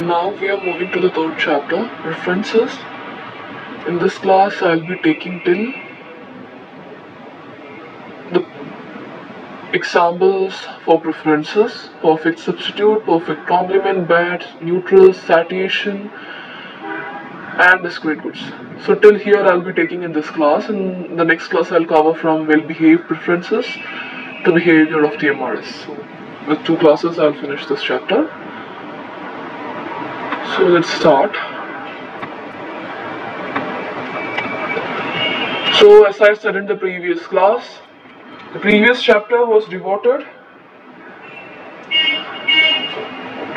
Now we are moving to the third chapter, references. In this class, I'll be taking till the examples for preferences, perfect substitute, perfect complement, bad, neutral, satiation, and discrete goods. So till here I'll be taking in this class. In the next class I'll cover from well-behaved preferences to behavior of TMRS. So with two classes I'll finish this chapter. So let's start. So as I said in the previous class, the previous chapter was devoted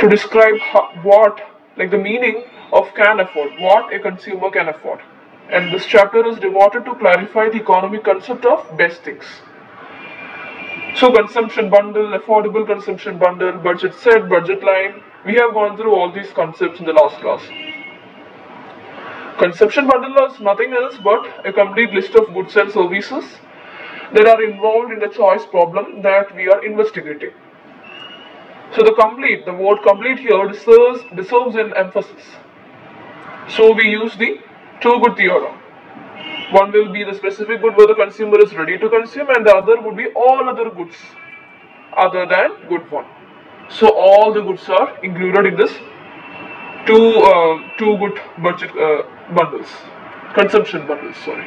to describe the meaning of can afford, what a consumer can afford. And this chapter is devoted to clarify the economic concept of best things. So consumption bundle, affordable consumption bundle, budget set, budget line, we have gone through all these concepts in the last class. Consumption bundle is nothing else but a complete list of goods and services that are involved in the choice problem that we are investigating. So the word complete here deserves an emphasis. So we use the two good theorem. One will be the specific good where the consumer is ready to consume, and the other would be all other goods other than good one. So all the goods are included in this two good budget bundles, consumption bundles, sorry.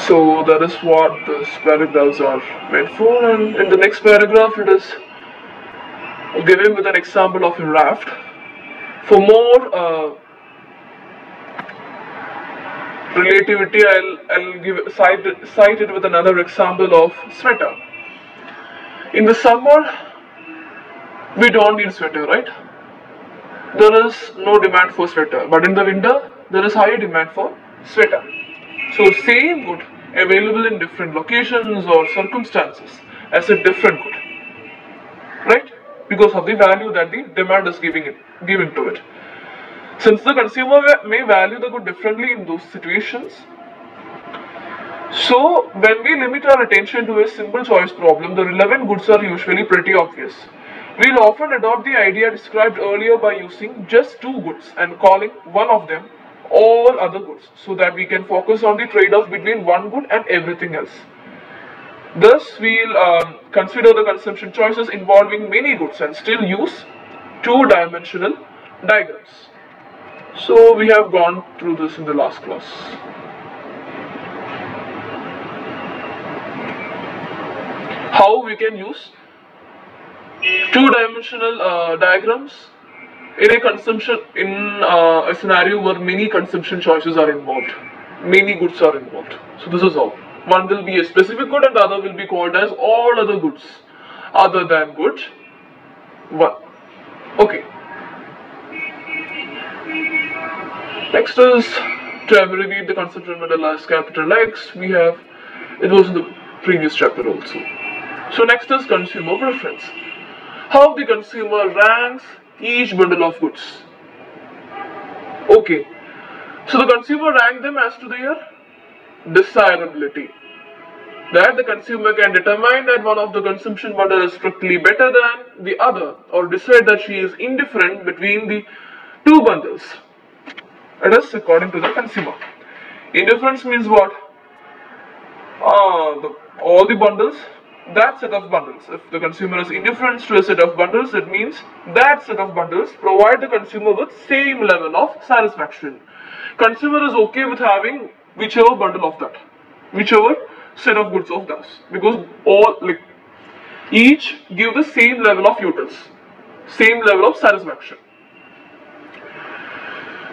So that is what these paragraphs are meant for, and in the next paragraph it is given with an example of a raft. For more relativity, I'll cite it with another example of sweater. In the summer, we don't need sweater, right? There is no demand for sweater, but in the winter, there is higher demand for sweater. So same good available in different locations or circumstances as a different good, right? Because of the value that the demand is giving to it. Since the consumer may value the good differently in those situations, so when we limit our attention to a simple choice problem, the relevant goods are usually pretty obvious. We'll often adopt the idea described earlier by using just two goods and calling one of them all other goods, so that we can focus on the trade-off between one good and everything else. Thus, we'll consider the consumption choices involving many goods and still use two-dimensional diagrams. So we have gone through this in the last class. How we can use two-dimensional diagrams in a scenario where many consumption choices are involved, many goods are involved. So this is all. One will be a specific good and the other will be called as all other goods other than good one. Okay. Next is to abbreviate the consumption bundle as capital X. It was in the previous chapter also. So next is consumer preference. How the consumer ranks each bundle of goods. Okay, so the consumer ranks them as to their desirability. That the consumer can determine that one of the consumption bundle is strictly better than the other, or decide that she is indifferent between the two bundles. It is according to the consumer. Indifference means what? All the bundles, that set of bundles. If the consumer is indifferent to a set of bundles, it means that set of bundles provide the consumer with same level of satisfaction. Consumer is okay with having whichever bundle of that, whichever set of goods of that, because each give the same level of utils, same level of satisfaction.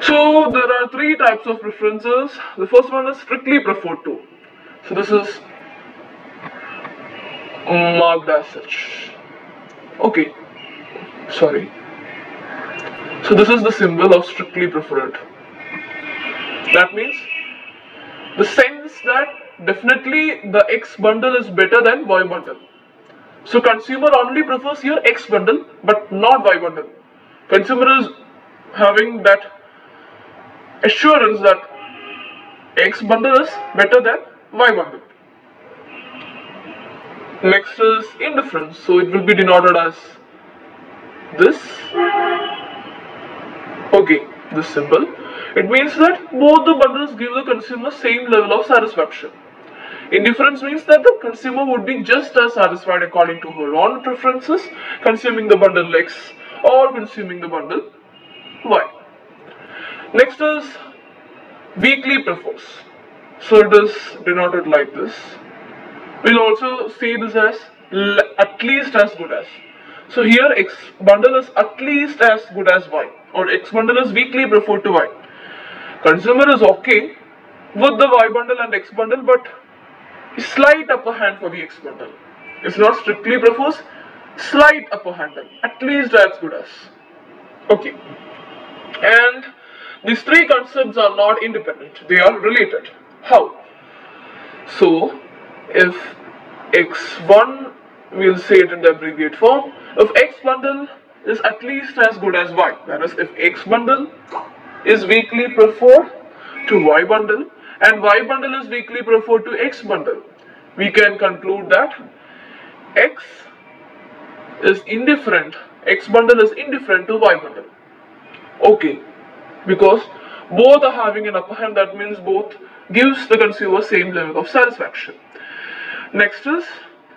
So there are three types of preferences. The first one is strictly preferred to. So this is marked as such. Okay, sorry. So this is the symbol of strictly preferred. That means the sense that definitely the X bundle is better than Y bundle. So consumer only prefers here X bundle but not Y bundle. Consumer is having that assurance that X bundle is better than Y bundle. Next is indifference, so it will be denoted as this, okay, this symbol, it means that both the bundles give the consumer same level of satisfaction. Indifference means that the consumer would be just as satisfied according to her own preferences consuming the bundle X or consuming the bundle Y. Next is weakly prefers. So it is denoted like this. We'll also see this as at least as good as. So here X bundle is at least as good as Y, or X bundle is weakly preferred to Y. Consumer is okay with the Y bundle and X bundle, but slight upper hand for the X bundle. It's not strictly prefers, slight upper hand, at least as good as. Okay. And these three concepts are not independent, they are related. How? So, if X1, we'll say it in the abbreviate form, if X bundle is at least as good as Y, that is, if X bundle is weakly preferred to Y bundle and Y bundle is weakly preferred to X bundle, we can conclude that X is indifferent, X bundle is indifferent to Y bundle. Okay, because both are having an upper hand, that means both gives the consumer same level of satisfaction. Next is,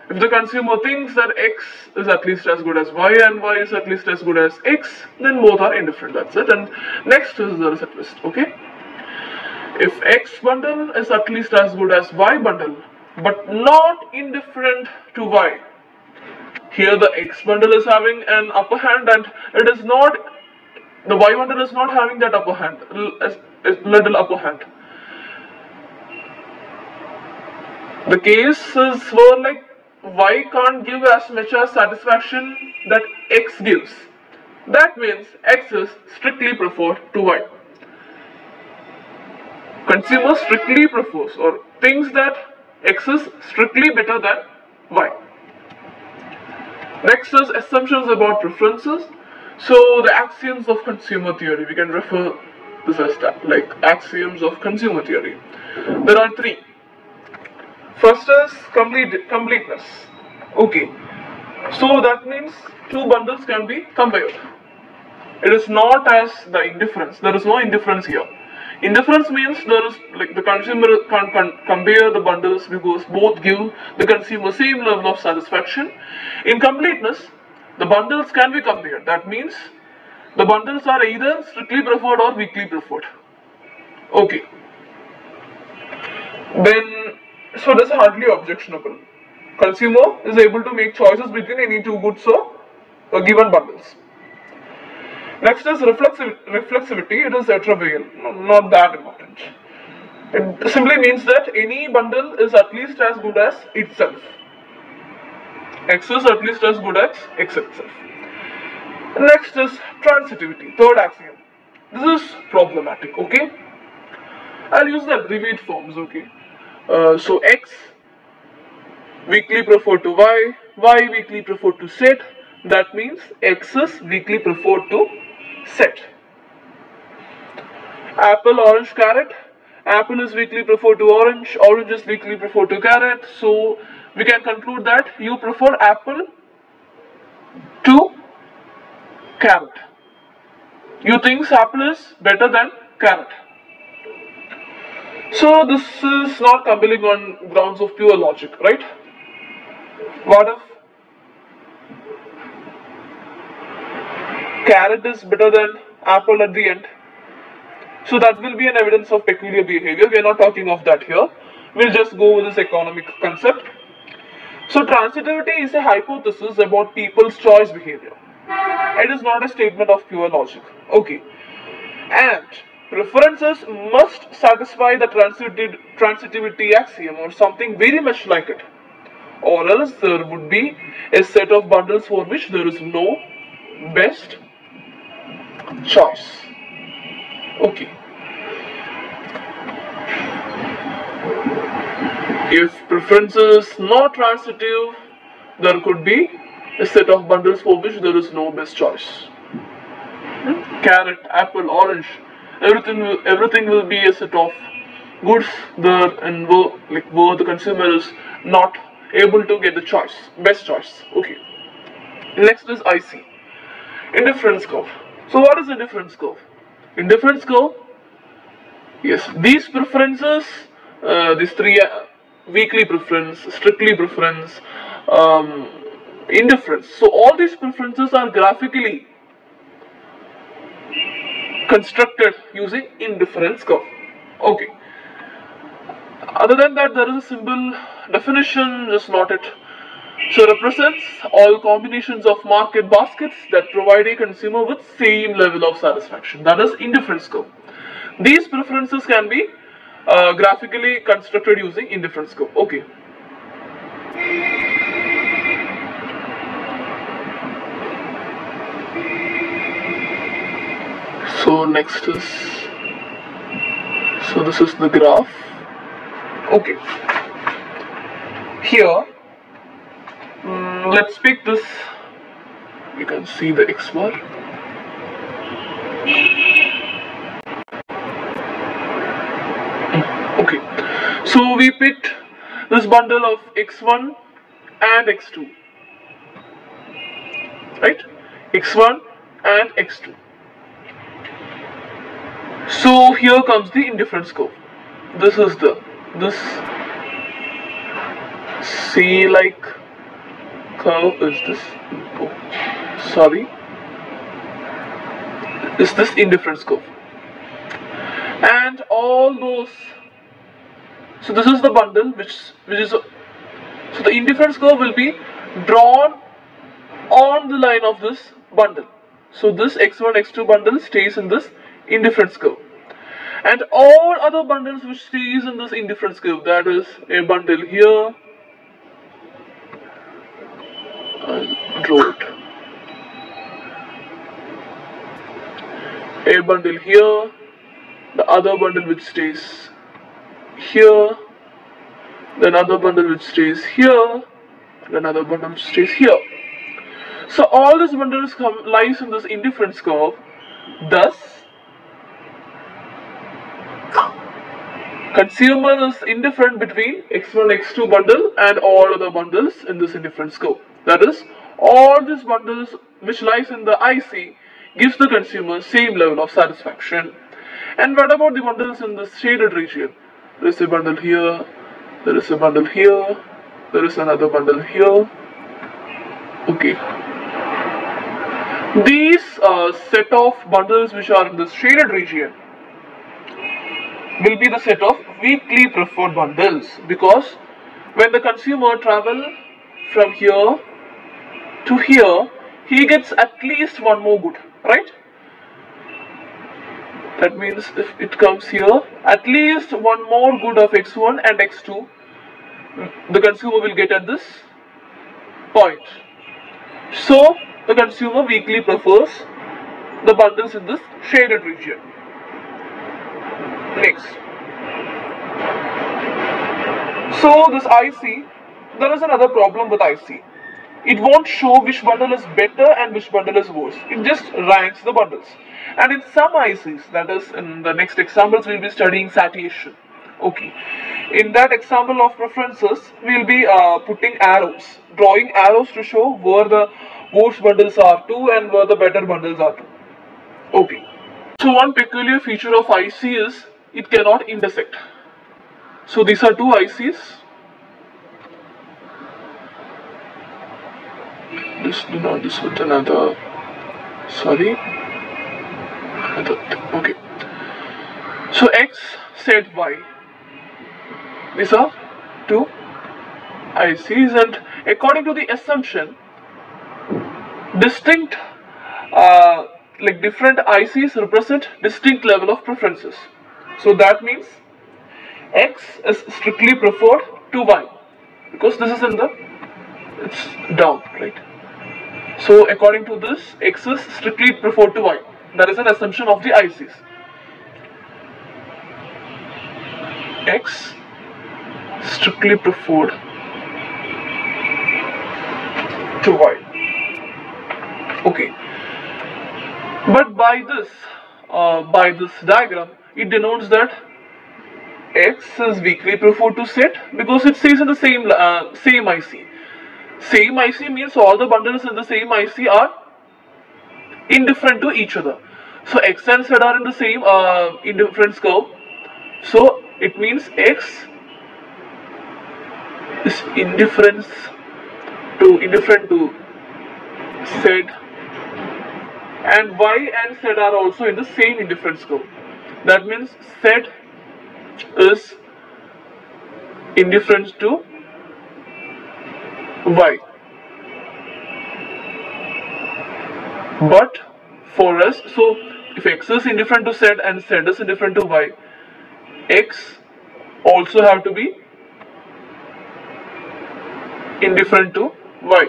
if the consumer thinks that X is at least as good as Y and Y is at least as good as X, then both are indifferent, that's it. And next is there is a twist, okay? If X bundle is at least as good as Y bundle, but not indifferent to Y, here the X bundle is having an upper hand and it is not, the Y bundle is not having that upper hand, little upper hand. The cases were like Y can't give as much as satisfaction that X gives. That means X is strictly preferred to Y. Consumer strictly prefers or thinks that X is strictly better than Y. Next is assumptions about preferences. So the axioms of consumer theory, we can refer this as that, like axioms of consumer theory. There are three. First is completeness. Okay, so that means two bundles can be compared. It is not as the indifference. There is no indifference here. Indifference means there is like the consumer can't compare the bundles because both give the consumer same level of satisfaction. In completeness, the bundles can be compared. That means the bundles are either strictly preferred or weakly preferred. Okay. Then, so that's hardly objectionable. Consumer is able to make choices between any two goods or given bundles. Next is reflexivity. It is trivial, not that important. It simply means that any bundle is at least as good as itself. X is at least as good as X itself. Next is transitivity, third axiom. This is problematic, okay? I'll use the abbreviate forms, okay? So X weakly preferred to Y, Y weakly preferred to Z. That means X is weakly preferred to Z. Apple, orange, carrot. Apple is weakly preferred to orange, orange is weakly preferred to carrot. So we can conclude that you prefer apple to carrot. You think apple is better than carrot. So this is not compelling on grounds of pure logic, right? What if carrot is better than apple at the end? So that will be an evidence of peculiar behavior. We are not talking of that here. We'll just go with this economic concept. So transitivity is a hypothesis about people's choice behavior. It is not a statement of pure logic. Okay. And preferences must satisfy the transitivity axiom or something very much like it. Or else there would be a set of bundles for which there is no best choice. Okay. If preference is not transitive, there could be a set of bundles for which there is no best choice. Carrot, apple, orange, everything will be a set of goods there, and where the consumer is not able to get the choice, best choice. Okay. Next is IC. Indifference curve. So what is indifference curve? Indifference curve, yes, these preferences, these three, weakly preference, strictly preference, indifference. So all these preferences are graphically constructed using indifference curve. Okay. Other than that, there is a simple definition, just note it. So represents all combinations of market baskets that provide a consumer with same level of satisfaction. That is indifference curve. These preferences can be graphically constructed using indifference curve. Okay. So next is, so this is the graph. Okay. Here, let's pick this. You can see the X bar. Okay. So we picked this bundle of X1 and X2. Right? X1 and X2. So here comes the indifference curve. This is this C-like curve is this. Oh, sorry. Is this indifference curve? And all those. So this is the bundle which is. So the indifference curve will be drawn on the line of this bundle. So this X1, X2 bundle stays in this indifference curve. And all other bundles which stays in this indifference curve, that is a bundle here, I'll draw it, a bundle here, the other bundle which stays here, then another bundle which stays here, and another bundle which stays here. So all these bundles lies in this indifference curve. Thus, consumer is indifferent between X1, X2 bundle and all other bundles in this indifference curve. That is, all these bundles which lies in the IC gives the consumer same level of satisfaction. And what about the bundles in the shaded region? There is a bundle here, there is a bundle here, there is another bundle here. Okay. These set of bundles which are in this shaded region will be the set of weakly preferred bundles, because when the consumer travels from here to here, he gets at least one more good, right? That means if it comes here, at least one more good of X1 and X2 the consumer will get at this point. So the consumer weakly prefers the bundles in this shaded region. Next. So this IC, there is another problem with IC. It won't show which bundle is better and which bundle is worse. It just ranks the bundles. And in some ICs, that is in the next examples, we'll be studying satiation. Okay. In that example of preferences, we'll be putting arrows, drawing arrows to show where the worse bundles are to and where the better bundles are to. Okay. So one peculiar feature of IC is it cannot intersect. So these are two ICs. This with another, sorry, okay. So X set Y. These are two ICs, and according to the assumption, distinct, like different ICs represent distinct level of preferences. So that means X is strictly preferred to Y, because this is in the, it's down, right? So according to this, X is strictly preferred to Y. That is an assumption of the ICs. X strictly preferred to Y. Okay. But by this diagram, it denotes that X is weakly preferred to set because it stays in the same IC. Same IC means all the bundles in the same IC are indifferent to each other. So x and z are in the same indifference curve. So it means x is indifferent to z, and y and z are also in the same indifference curve. That means z is indifferent to y. But for us, so if x is indifferent to z and z is indifferent to y, x also have to be indifferent to y.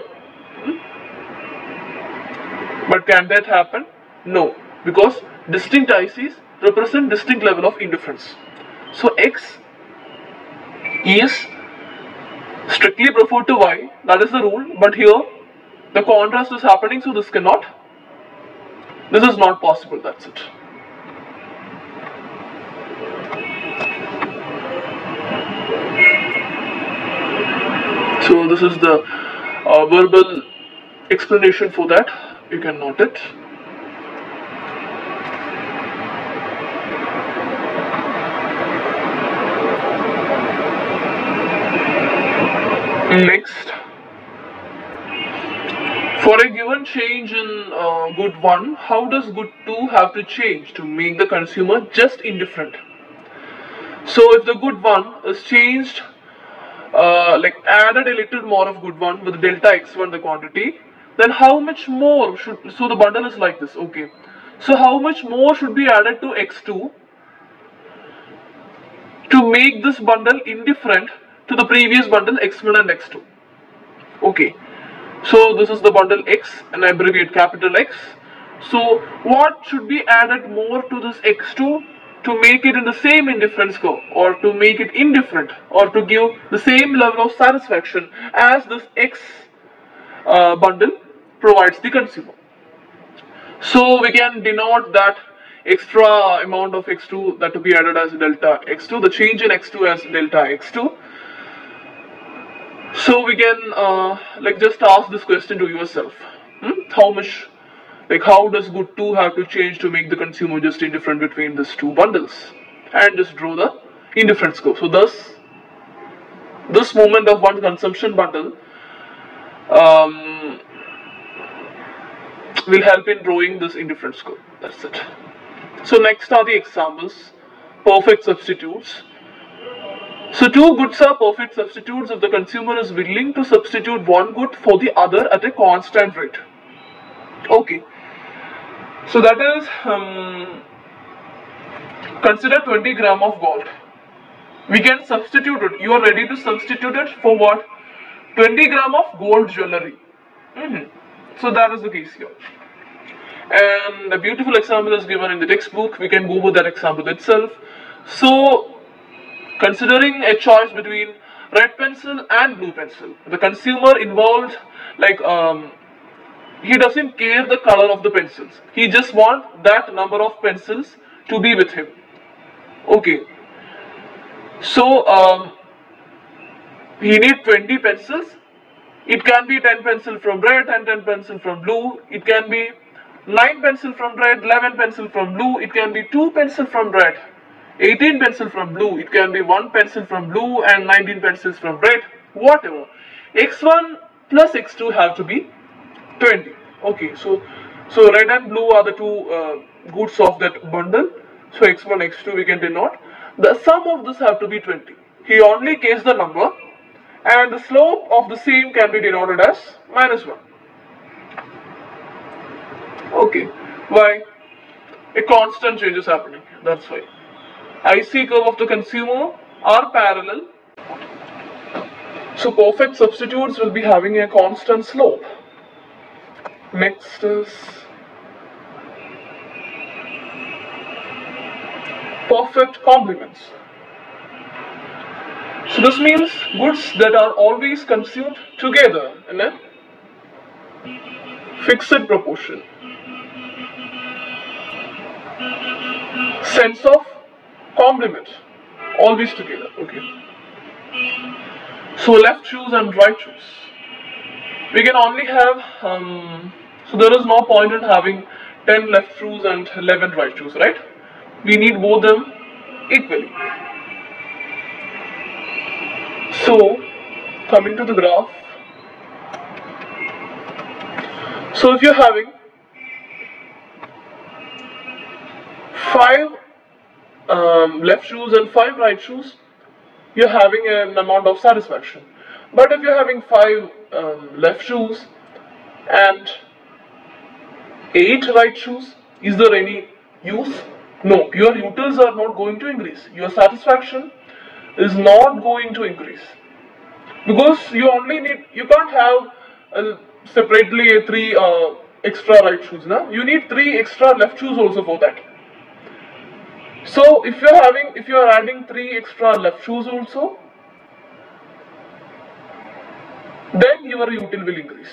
But can that happen? No, because distinct ICs represent distinct level of indifference. So x is strictly preferred to y, that is the rule, but here the contrast is happening, so this is not possible, that's it. So this is the verbal explanation for that, you can note it. Next, for a given change in good 1, how does good 2 have to change to make the consumer just indifferent? So if the good 1 is changed, like added a little more of good 1 with delta x1 the quantity, then how much more should, so the bundle is like this, okay. So how much more should be added to x2 to make this bundle indifferent to the previous bundle x1 and x2? Okay, so this is the bundle x and I abbreviate capital X. So what should be added more to this x2 to make it in the same indifference curve, or to make it indifferent, or to give the same level of satisfaction as this x bundle provides the consumer? So we can denote that extra amount of x2 that to be added as delta x2, the change in x2 as delta x2. So we can like just ask this question to yourself, how much, like how does good 2 have to change to make the consumer just indifferent between these two bundles, and just draw the indifference curve. So thus this moment of one consumption bundle will help in drawing this indifference curve. That's it. So next are the examples, perfect substitutes. So two goods are perfect substitutes if the consumer is willing to substitute one good for the other at a constant rate. Okay. So that is, consider 20 gram of gold. We can substitute it. You are ready to substitute it for what? 20 gram of gold jewelry. So that is the case here. And a beautiful example is given in the textbook. We can go with that example itself. So considering a choice between red pencil and blue pencil, the consumer involved, like he doesn't care the color of the pencils. He just wants that number of pencils to be with him. Okay. So he needs 20 pencils. It can be 10 pencil from red and 10 pencil from blue. It can be 9 pencil from red, 11 pencil from blue. It can be 2 pencil from red, 18 pencil from blue. It can be 1 pencil from blue and 19 pencils from red. Whatever. X1 plus X2 have to be 20. Okay, so red and blue are the two goods of that bundle. So X1, X2 we can denote. The sum of this have to be 20. He only cares the number, and the slope of the same can be denoted as -1. Okay, why? A constant change is happening, that's why. IC curve of the consumer are parallel. So perfect substitutes will be having a constant slope. Next is perfect complements. So this means goods that are always consumed together in a fixed proportion. Sense of complement, always together. Okay. So left shoes and right shoes. We can only have, so there is no point in having 10 left shoes and 11 right shoes, right? We need both them equally. So, coming to the graph, so if you're having 5 left shoes and 5 right shoes, you're having an amount of satisfaction. But if you're having 5 left shoes and 8 right shoes, is there any use? No, your utils are not going to increase. Your satisfaction is not going to increase, because you can't have separately 3 extra right shoes. Now you need 3 extra left shoes also for that. So if you are adding 3 extra left shoes also, then your util will increase.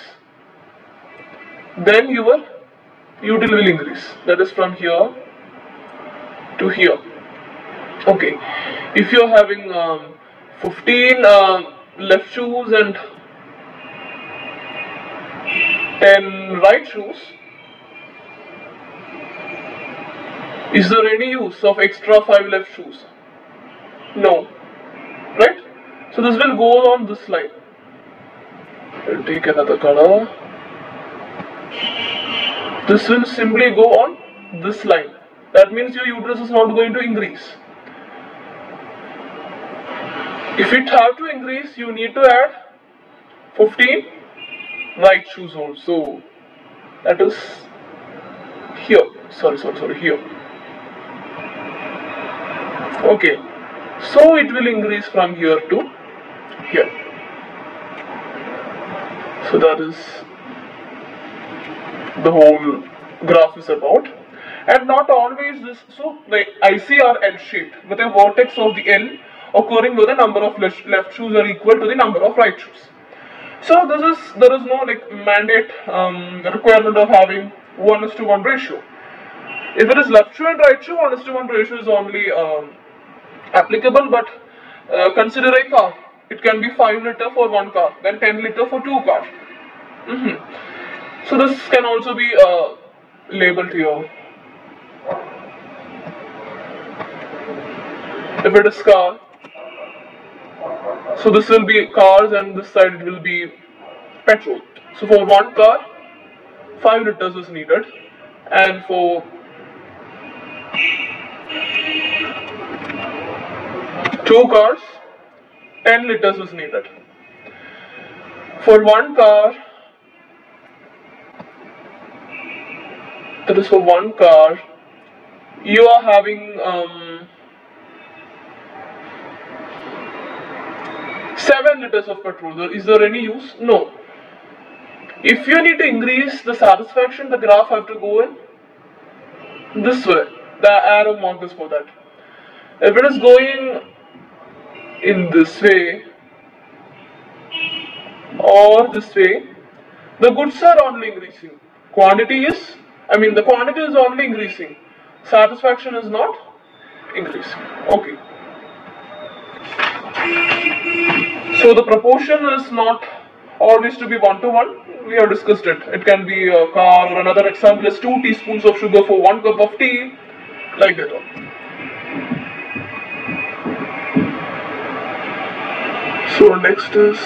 That is from here to here. Okay, if you are having 15 left shoes and 10 right shoes, is there any use of extra 5 left shoes? No, right? So this will go on this line. I'll take another color. This will simply go on this line. That means your uterus is not going to increase. If it have to increase, you need to add 15 right shoes also. That is here. Sorry, here. Okay. So it will increase from here to here. So that is the whole graph is about. And not always this, so the IC are L-shaped with a vertex of the L occurring where the number of left shoes are equal to the number of right shoes. So there is no mandate requirement of having 1:1 ratio. If it is left shoe and right shoe, 1:1 ratio is only applicable, but consider a car. It can be 5 liter for 1 car, then 10 liter for 2 cars. So this can also be labeled here. If it is car, so this will be cars and this side it will be petrol. So for 1 car, 5 liters is needed, and for 2 cars, 10 liters is needed. For 1 car, that is for 1 car, you are having 7 liters of petrol. Is there any use? No. If you need to increase the satisfaction, the graph have to go in this way. The arrow mark is for that. If it is going in this way or this way, the goods are only increasing. The quantity is only increasing. Satisfaction is not increasing. Okay. So the proportion is not always to be 1:1. We have discussed it. It can be a car, or another example is 2 teaspoons of sugar for 1 cup of tea, like that. So next is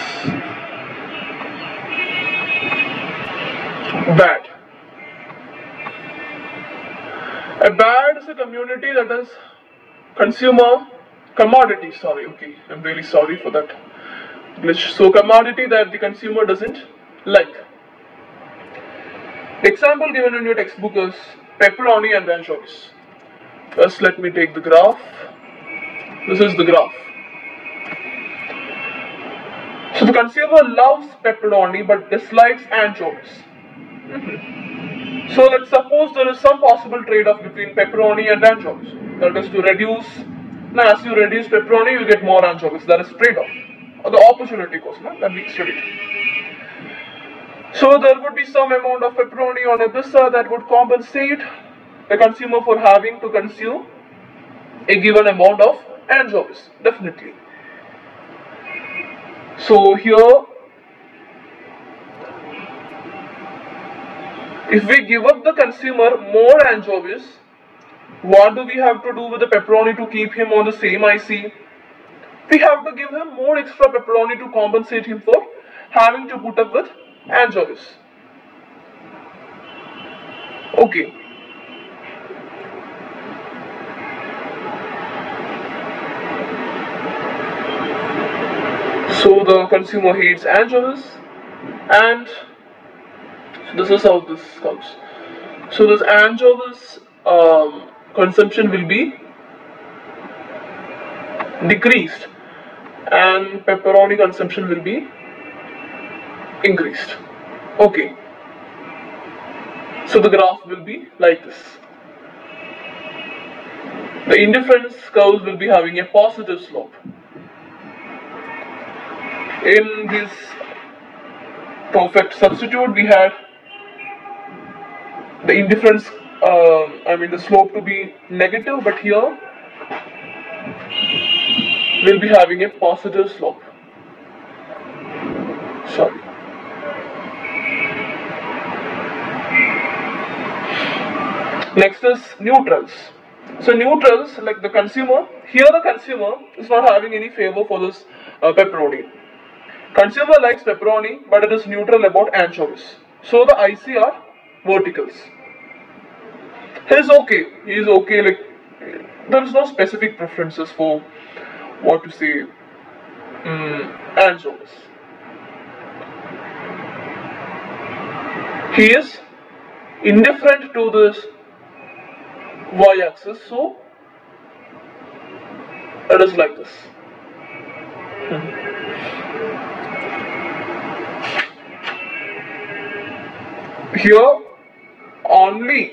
bad. A bad is a community that is commodity, I'm really sorry for that glitch. So commodity that the consumer doesn't like. The example given in your textbook is pepperoni and anchovies. First let me take the graph. This is the graph. So the consumer loves pepperoni but dislikes anchovies. So let's suppose there is some possible trade-off between pepperoni and anchovies. That is to reduce. Now, as you reduce pepperoni, you get more anchovies. That is trade-off, or the opportunity cost that we studied. So there would be some amount of pepperoni on a pizza that would compensate the consumer for having to consume a given amount of anchovies. Definitely. So here, If we give up the consumer more anchovies, what do we have to do with the pepperoni to keep him on the same IC? We have to give him more extra pepperoni to compensate him for having to put up with anchovies. Okay. So the consumer hates anchovies, and this is how this comes. So this anchovies consumption will be decreased, and pepperoni consumption will be increased. Okay. So the graph will be like this. The indifference curves will be having a positive slope. In this perfect substitute, we had the indifference, the slope to be negative, but here we'll be having a positive slope. Sorry. Next is neutrals. So neutrals, like the consumer, here the consumer is not having any favor for this pepperoni. Consumer likes pepperoni, but it is neutral about anchovies. So the IC are verticals. He is okay, like there is no specific preferences for what to say anchovies. He is indifferent to this y-axis, so it is like this. Here only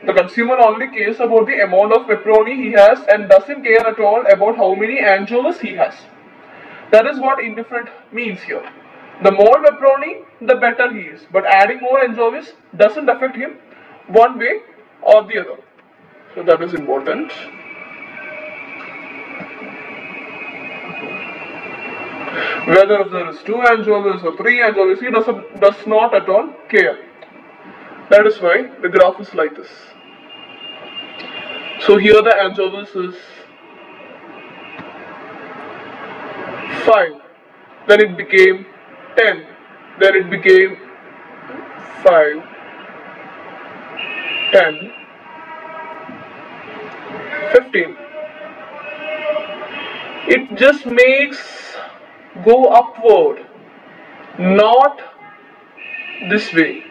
the consumer only cares about the amount of pepperoni he has and doesn't care at all about how many anchovies he has. That is what indifferent means here. The more pepperoni, the better he is. But adding more anchovies doesn't affect him one way or the other. So that is important. Whether if there is 2 anchovies or 3 anchovies, he does not at all care. That is why the graph is like this. So here the anchovies is 5, then it became 10, then it became 5, 10, 15. It just makes go upward, not this way.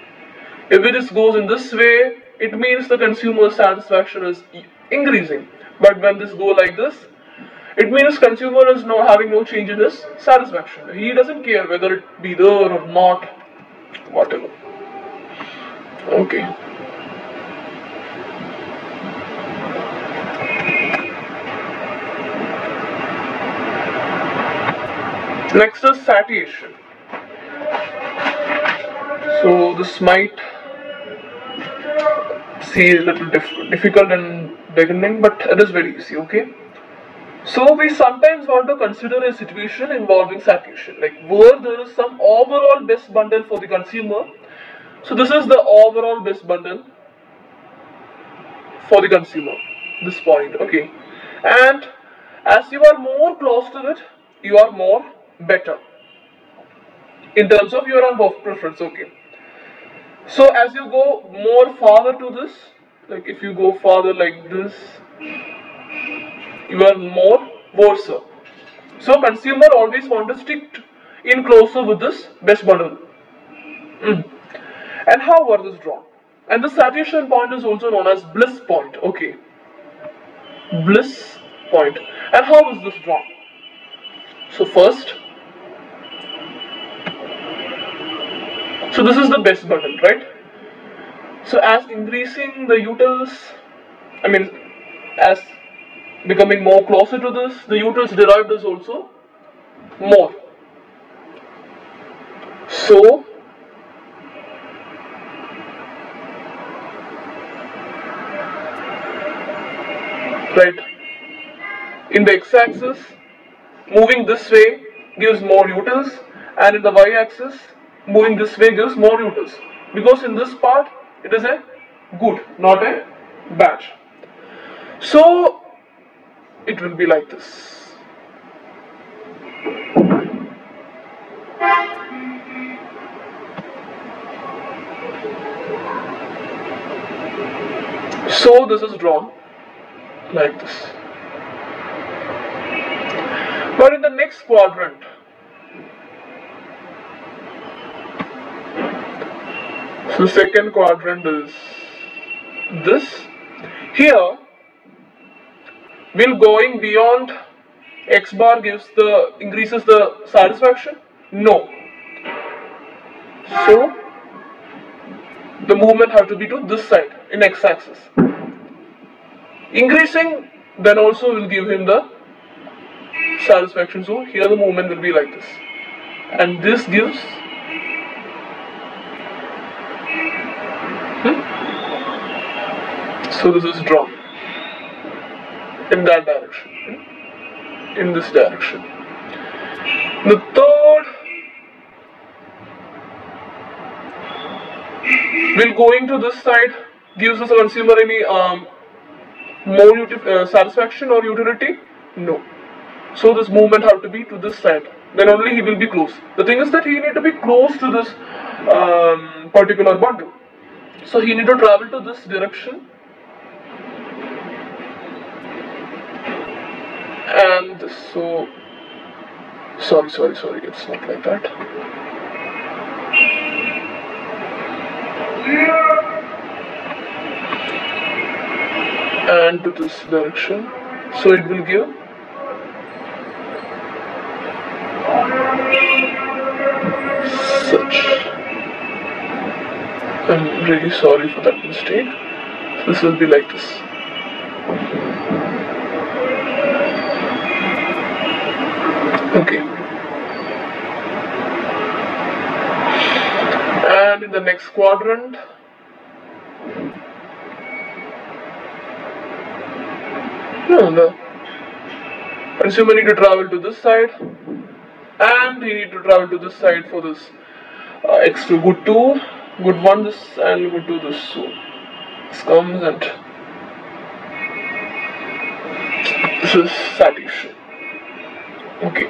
If it just goes in this way, it means the consumer satisfaction is increasing. But when this go like this, it means consumer is now having no change in his satisfaction. He doesn't care whether it be there or not, whatever. Okay. Next is satiation. So this might seem a little difficult in beginning, but it is very easy, okay? So we sometimes want to consider a situation involving satiation, like where there is some overall best bundle for the consumer. So this is the overall best bundle for the consumer, this point, okay? And as you are more close to it, you are more better in terms of your own preference, okay? So as you go more farther to this, like if you go farther like this, you are more worse. So consumer always want to stick in closer with this best bundle. And how are this drawn? And the saturation point is also known as bliss point, okay? Bliss point. And how is this drawn? So first, so this is the best bundle, right? So as increasing the utils, as becoming more closer to this, the utils derived is also more. So right, in the x-axis, moving this way gives more utils, and in the y-axis, moving this way gives more utils. because in this part it is a good, not a bad. So it will be like this. So this is drawn like this. But in the next quadrant, so second quadrant is this. Here, will going beyond x bar increases the satisfaction? No. So the movement have to be to this side in x-axis. Increasing then also will give him the satisfaction. So here the movement will be like this, and this gives so this is drawn in that direction, in this direction. The third will going to this side gives us a consumer any more satisfaction or utility? No. So this movement have to be to this side. Then only he will be close. The thing is that he need to be close to this particular bundle. So he need to travel to this direction. And this, so sorry, it's not like that. And to this direction, so it will give such. I'm really sorry for that mistake. This will be like this. Okay. And in the next quadrant, the consumer need to travel to this side, and he need to travel to this side for this x2 good 2, good 1 this, and good 2 this. So this comes and this is saturation. Okay.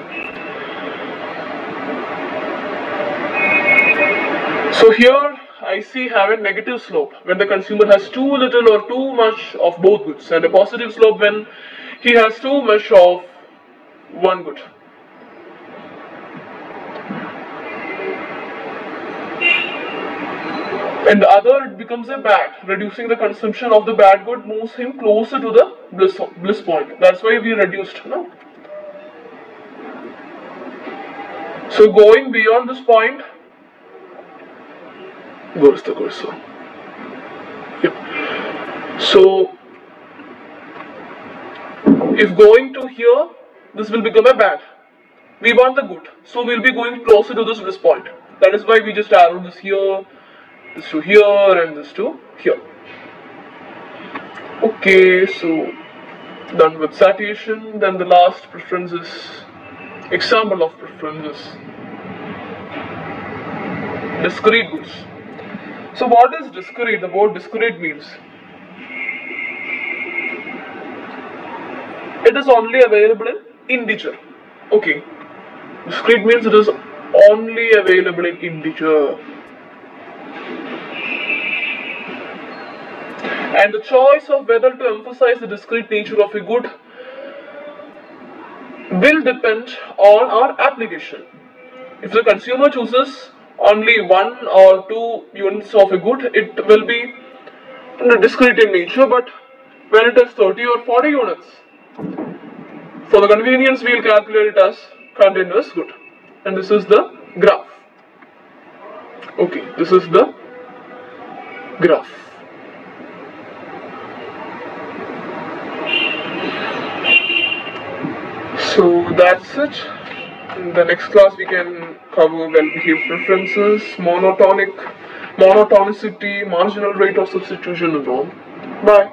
So here I see have a negative slope when the consumer has too little or too much of both goods, and a positive slope when he has too much of one good. And the other, it becomes a bad. Reducing the consumption of the bad good moves him closer to the bliss point. That's why we reduced, no? So going beyond this point, where's the cursor? Yep. So if going to here, this will become a bad. We want the good, so we'll be going closer to this bliss point. That is why we just arrowed this here, this to here, and this to here. Okay, so done with satiation. Then the last preference is example of preference is discrete goods. So what is discrete? The word discrete means it is only available in integer. Okay, discrete means it is only available in integer. And the choice of whether to emphasize the discrete nature of a good will depend on our application. If the consumer chooses only 1 or 2 units of a good, it will be discrete in nature. But when it is 30 or 40 units, for the convenience we will calculate it as continuous good. And this is the graph. Okay, this is the graph. So that's it. In the next class we can cover well-behaved preferences, monotonicity, marginal rate of substitution and all. Bye.